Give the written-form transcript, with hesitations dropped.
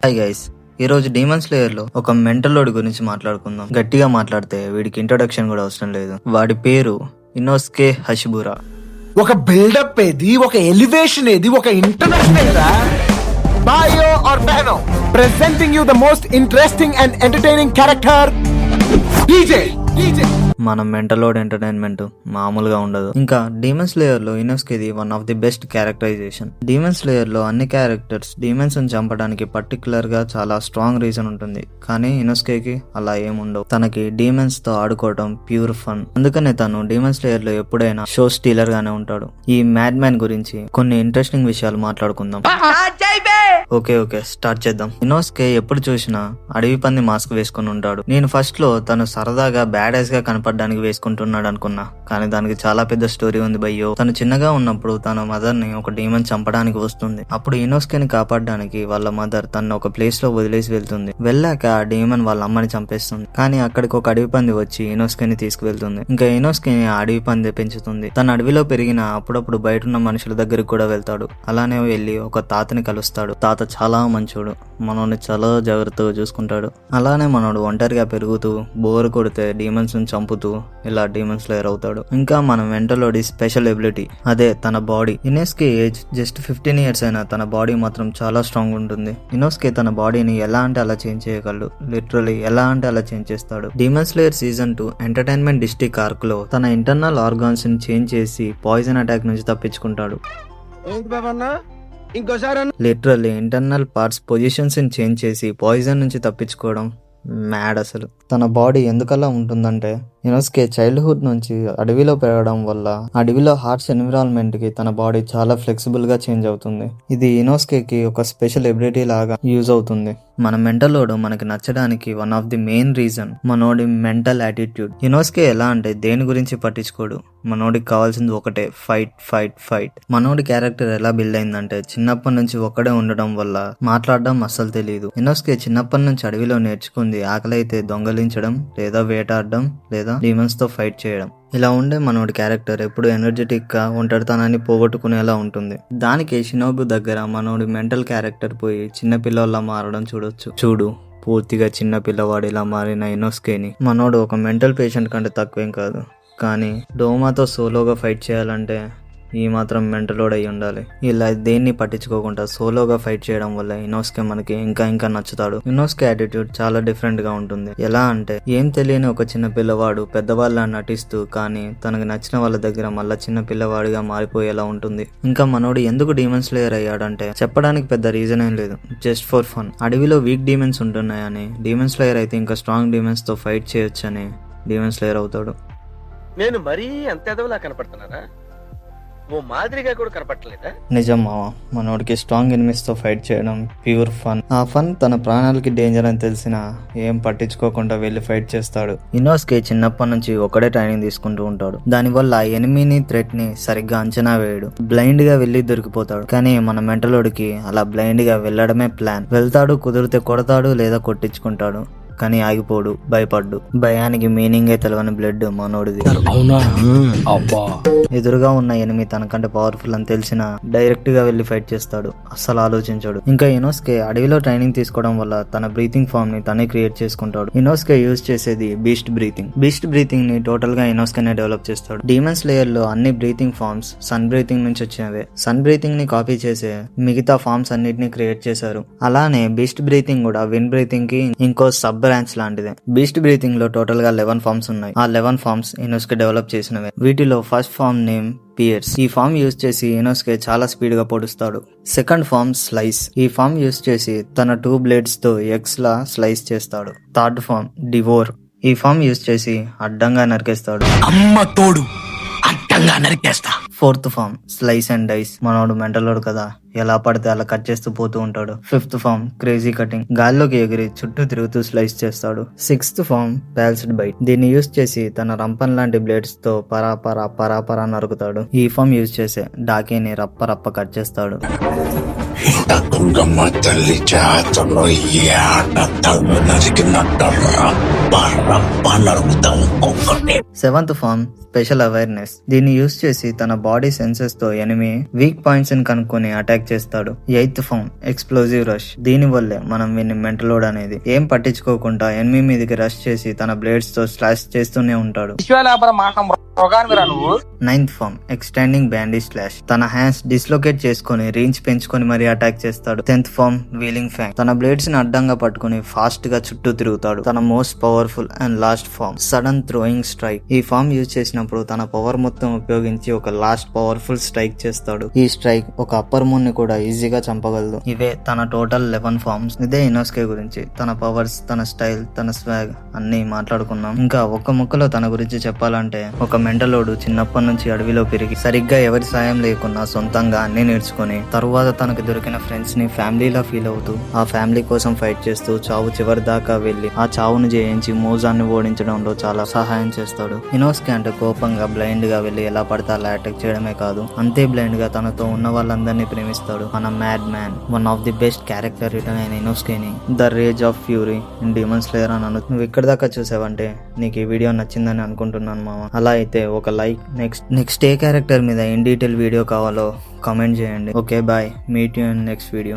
Hi guys, ఈ రోజు demon slayer లో ఒక మెంటల్ లోడ్ గురించి మాట్లాడుకుందాం. గట్టిగా మాట్లాడితే వీడికి ఇంట్రొడక్షన్ కూడా అవసరం లేదు. వాడి పేరు ఇనోస్కే హషిబురా. ఒక బిల్డప్ ఏది, ఒక ఎలివేషన్ ఏది, ఒక ఇంటర్నేషనల్ బాయో ఆర్ బెనో presenting you the most interesting and entertaining character DJ. మన మెంటల్ లోడ్ ఎంటర్టైన్మెంట్ మామూలుగా ఉండదు. ఇంకా డీమన్ స్లేయర్ లో ఇనోస్కేది one of the best characterization. Demon slayer లో అన్ని క్యారెక్టర్స్ డీమన్స్ ని చంపడానికి పర్టికులర్ గా చాలా స్ట్రాంగ్ రీజన్ ఉంటుంది, కానీ ఇనోస్కేకి అలా ఏముండవు. తనకి డీమన్స్ తో ఆడుకోవడం ప్యూర్ ఫన్. అందుకనే తను డీమన్ స్లేయర్ లో ఎప్పుడైనా షో స్టీలర్ గానే ఉంటాడు. ఈ మ్యాడ్ మ్యాన్ గురించి కొన్ని ఇంట్రెస్టింగ్ విషయాలు మాట్లాడుకుందాం. ఓకే స్టార్ట్ చేద్దాం. ఇనోస్కే ఎప్పుడు చూసినా అడవి పంది మాస్క్ వేసుకుని ఉంటాడు. నేను ఫస్ట్ లో తను సరదాగా బ్యాడాస్ గా కనపడడానికి వేసుకుంటున్నాడు అనుకున్నా, కానీ దానికి చాలా పెద్ద స్టోరీ ఉంది భయ్యో. తను చిన్నగా ఉన్నప్పుడు తన మదర్ ని ఒక డీమన్ చంపడానికి వస్తుంది. అప్పుడు ఇనోస్కేని కాపాడడానికి వాళ్ళ మదర్ తను ఒక ప్లేస్ లో వదిలేసి వెళ్తుంది. వెళ్ళాక ఆ డీమన్ వాళ్ళ అమ్మని చంపేస్తుంది. కానీ అక్కడికి ఒక అడవి పంది వచ్చి ఇనోస్కేని తీసుకువెళ్తుంది. ఇంకా ఇనోస్కేని ఆ అడవి పంది పెంచుతుంది. తన అడవిలో పెరిగిన అప్పుడప్పుడు బయట ఉన్న మనుషుల దగ్గరికి కూడా వెళ్తాడు. అలానే వెళ్ళి ఒక తాతని కలుస్తాడు. తాత చాలా మంచోడు, మనోడిని చాలా జాగ్రత్తగా చూసుకుంటాడు. అలానే మనోడు ఒంటరిగా పెరుగుతూ బోర్ కొడితే డీమన్స్ ని చంపుతూ ఇలా డీమన్ స్లేయర్ అవుతాడు. ఇంకా మన మెంటలోడి స్పెషల్ ఎబిలిటీ అదే తన బాడీ. ఇనోస్కే ఏజ్ జస్ట్ 15 years అయినా తన బాడీ మాత్రం చాలా స్ట్రాంగ్ ఉంటుంది. ఇనోస్కే తన బాడీని ఎలా అంటే అలా చేంజ్ చేయగలడు. లిటరలీ ఎలా అంటే అలా చేంజ్ చేస్తాడు. Demon slayer season 2 entertainment district arc లో తన ఇంటర్నల్ ఆర్గాన్స్ ని చేంజ్ చేసి పాయిజన్ అటాక్ నుంచి తప్పించుకుంటాడు. లిటరల్లీ ఇంటర్నల్ పార్ట్స్ పొజిషన్స్ ని చేంజ్ చేసి పాయిజన్ నుంచి తప్పించుకోవడం మ్యాడ్. అసలు తన బాడీ ఎందుకలా ఉంటుందంటే ఇనోస్కే చైల్డ్హుడ్ నుంచి అడవిలో పెరగడం వల్ల అడవిలో హార్ష్ ఎన్విరాన్మెంట్ కి తన బాడీ చాలా ఫ్లెక్సిబుల్ గా చేంజ్ అవుతుంది. ఇది ఇనోస్కేకి ఒక స్పెషల్ ఎబిలిటీ లాగా యూజ్ అవుతుంది. మన మెంటలోడు మనకి నచ్చడానికి one of the main reason మనోడి మెంటల్ యాటిట్యూడ్. ఇనోస్కే ఎలా అంటే దేని గురించి పట్టించుకోడు. మనోడికి కావాల్సింది ఒకటే, ఫైట్ ఫైట్ ఫైట్. మనోడి క్యారెక్టర్ ఎలా బిల్డ్ అయిందంటే చిన్నప్పటి నుంచి ఒక్కడే ఉండడం వల్ల మాట్లాడడం అస్సలు తెలియదు. ఇనోస్కే చిన్నప్పటి నుంచి అడవిలో నేర్చుకుంది ఆకలి అయితే దొంగలించడం, లేదా వేటాడడం, లేదా డీమన్స్ తో ఫైట్ చేయడం. ఇలా ఉండే మనోడి క్యారెక్టర్ ఎప్పుడు ఎనర్జెటిక్ గా ఒంటరితనాన్ని పోగొట్టుకునేలా ఉంటుంది. దానికి షినోబు దగ్గర మనోడి మెంటల్ క్యారెక్టర్ పోయి చిన్న పిల్లల్లా మారడం చూడు. పూర్తిగా చిన్న పిల్లవాడిలా మారిన ఇనోస్కేని మనోడు ఒక మెంటల్ పేషెంట్ కంటే తక్కువేం కాదు. కానీ డోమాతో సోలోగా ఫైట్ చేయాలంటే ఈ మాత్రం మెంటలోడ్ అయి ఉండాలి. ఇలా దేన్ని పట్టించుకోకుండా సోలోగా ఫైట్ చేయడం వల్ల ఇనోస్కే మనకి ఇంకా నచ్చుతాడు. ఇనోస్కే యాటిట్యూడ్ చాలా డిఫరెంట్ గా ఉంటుంది. ఎలా అంటే ఏం తెలియని ఒక చిన్న పిల్లవాడు పెద్దవాళ్ళ నటిస్తూ కానీ తనకు నచ్చిన వాళ్ళ దగ్గర మళ్ళా చిన్న పిల్లవాడిగా మారిపోయేలా ఉంటుంది. ఇంకా మనోడు ఎందుకు డీమన్ స్లేయర్ అయ్యాడంటే చెప్పడానికి పెద్ద రీజన్ ఏం లేదు, జస్ట్ ఫర్ ఫన్. అడవిలో వీక్ డీమన్స్ ఉంటున్నాయని డీమన్ స్లేయర్ అయితే ఇంకా స్ట్రాంగ్ డీమన్స్ తో ఫైట్ చేయొచ్చని డీమన్ స్లేయర్ అవుతాడు. నేను మరీ అంత ఎదవలా కనపడుతున్నారా? ఓ మాదిరిగా కూడా కనపడలేదా? నిజం మావా, మనోడికి స్ట్రాంగ్ ఎనిమిస్ తో ఫైట్ చేయడం ప్యూర్ ఫన్. ఆ ఫన్ తన ప్రాణాలకి డేంజర్ అని తెలిసినా ఏం పట్టించుకోకుండా వెళ్లి ఫైట్ చేస్తాడు. ఇనోస్కే చిన్నప్పటి నుంచి ఒకడే ట్రైనింగ్ తీసుకుంటూ ఉంటాడు. దానివల్ల ఎనిమిని థ్రెట్ ని సరిగ్గా అంచనా వేయడు. బ్లైండ్ గా వెళ్లి దొరికిపోతాడు. కానీ మన మెంటలోడికి అలా బ్లైండ్ గా వెళ్లడమే ప్లాన్. వెళ్తాడు, కుదిరితే కొడతాడు లేదా కొట్టించుకుంటాడు. కానీ ఆగిపోడు, భయపడ్డు. భయానికి మీనింగే తెలవని బ్లడ్ మనోడిది. ఎదురుగా ఉన్న ఎనిమి తనకంటే పవర్ఫుల్ అని తెలిసినా డైరెక్ట్ గా వెళ్లి ఫైట్ చేస్తాడు, అస్సలు ఆలోచించాడు. ఇంకా ఇనోస్కే అడవిలో ట్రైనింగ్ తీసుకోవడం వల్ల తన బ్రీతింగ్ ఫామ్ ని తనే క్రియేట్ చేసుకుంటాడు. ఇనోస్కే యూజ్ చేసేది బీస్ట్ బ్రీతింగ్ ని టోటల్ గా ఇనోస్కేనే డెవలప్ చేస్తాడు. డీమన్ స్లేయర్ లో అన్ని బ్రీతింగ్ ఫార్మ్స్ సన్ బ్రీతింగ్ నుంచి వచ్చినవే. సన్ బ్రీతింగ్ ని కాపీ చేసే మిగతా ఫార్మ్స్ అన్నిటిని క్రియేట్ చేశారు. అలానే బీస్ట్ బ్రీతింగ్ కూడా విండ్ బ్రీతింగ్ కి ఇంకో సబ్ బ్రాంచ్ లాంటిదే. బీస్ట్ బ్రీతింగ్ లో టోటల్ గా 11 ఫార్మ్స్ ఉన్నాయి. ఆ 11 ఫార్మ్స్ ఇనోస్కే డెవలప్ చేసినవే. వీటిలో ఫస్ట్ ఫార్మ్ నేమ్ పియర్స్. ఈ ఫార్మ్ యూజ్ చేసి ఇనోస్కే చాలా స్పీడ్ గా పొడుస్తాడు. Second form slice. ఈ ఫార్మ్ యూజ్ చేసి తన 2 బ్లేడ్స్ తో ఎగ్స్ లా స్లైస్ చేస్తాడు. Third form devour. ఈ ఫార్మ్ యూజ్ చేసి అడ్డంగా నరికేస్తాడు. Fourth form slice and dice. మనోడు మెంటలోడు కదా, ఎలా పడితే అలా కట్ చేస్తూ పోతూ ఉంటాడు. Fifth form crazy cutting. గాల్లోకి ఎగిరి చుట్టూ తిరుగుతూ స్లైస్ చేస్తాడు. Sixth form palisade bite. దీన్ని యూజ్ చేసి తన రంపన్ లాంటి బ్లేడ్స్ తో పరాపరా నరుకుతాడు. ఈ ఫార్మ్ యూజ్ చేసే డాకీని రప్ప కట్ చేస్తాడు. గంగమ్మ తల్లి జాతరలో ఈ ఆట తల్లు నరికినట్టు నరుగుతాం కుక్కని. Seventh form special awareness. దీన్ని యూస్ చేసి తన బాడీ సెన్సెస్ తో ఎనిమి వీక్ పాయింట్స్ ని కనుక్కొని అటాక్ చేస్తాడు. Eighth form explosive rush. దీని వల్లే మనం వీన్ని మెంటలోడ్ అనేది ఏం పట్టించుకోకుండా ఎనిమి మీదకి రష్ చేసి తన బ్లేడ్స్ తో స్లాష్ చేస్తూనే ఉంటాడు. Ninth form extending bendy slash. తన హ్యాండ్స్ డిస్లొకేట్ చేసుకుని రేంజ్ పెంచుకొని మరీ అటాక్ చేస్తాడు. 10th form whirling fang. తన బ్లేడ్స్ ని అడ్డంగా పట్టుకుని ఫాస్ట్ గా చుట్టూ తిరుగుతాడు. తన most powerful and last form sudden throwing strike. ఈ ఫామ్ యూజ్ చేసినప్పుడు తన పవర్ మొత్తం ఉపయోగించి ఒక లాస్ట్ పవర్ఫుల్ స్ట్రైక్ చేస్తాడు. ఈ స్ట్రైక్ ఒక అప్పర్ మూన్ ని కూడా ఈజీగా చంపగలదు. ఇవే తన టోటల్ 11 ఫార్మ్స్. ఇదే ఇనోస్కే గురించి. తన పవర్స్, తన స్టైల్, తన స్వాగ్ అన్ని మాట్లాడుకున్నాం. ఇంకా ఒక్క ముక్కలో తన గురించి చెప్పాలంటే ఒక మెంటలోడు చిన్నప్పటి నుంచి అడవిలో పెరిగి సరిగ్గా ఎవరి సాయం లేకున్నా సొంతంగా అన్ని నేర్చుకుని తరువాత తనకు దొరికిన ఫ్రెండ్స్ ని ఫ్యామిలీలా ఫీల్ అవుతూ ఆ ఫ్యామిలీ కోసం ఫైట్ చేస్తూ చావు చివరి దాకా వెళ్లి ఆ చావును జయించి మోజాన్ని ఓడించడంలో చాలా సహాయం చేస్తాడు. ఇనోస్కే అంటే కోపంగా బ్లైండ్ గా వెళ్లి ఎలా పడితే అలా అటాక్ చేయడమే కాదు, అంతే బ్లైండ్ గా తనతో ఉన్న వాళ్ళందరినీ ప్రేమిస్తాడు. మన mad man one of the best character return అయిన ఇనోస్కేని the rage of fury in demon slayer అని అను. నువ్వు ఇక్కడ దాకా చూసావంటే నీకు ఈ వీడియో నచ్చిందని అనుకుంటున్నాను మామ. అలా అయితే ఒక లైక్. నెక్స్ట్ ఏ క్యారెక్టర్ మీద ఇన్ డీటెయిల్ వీడియో కావాలో కామెంట్ చేయండి. Okay bye, meet you in next video.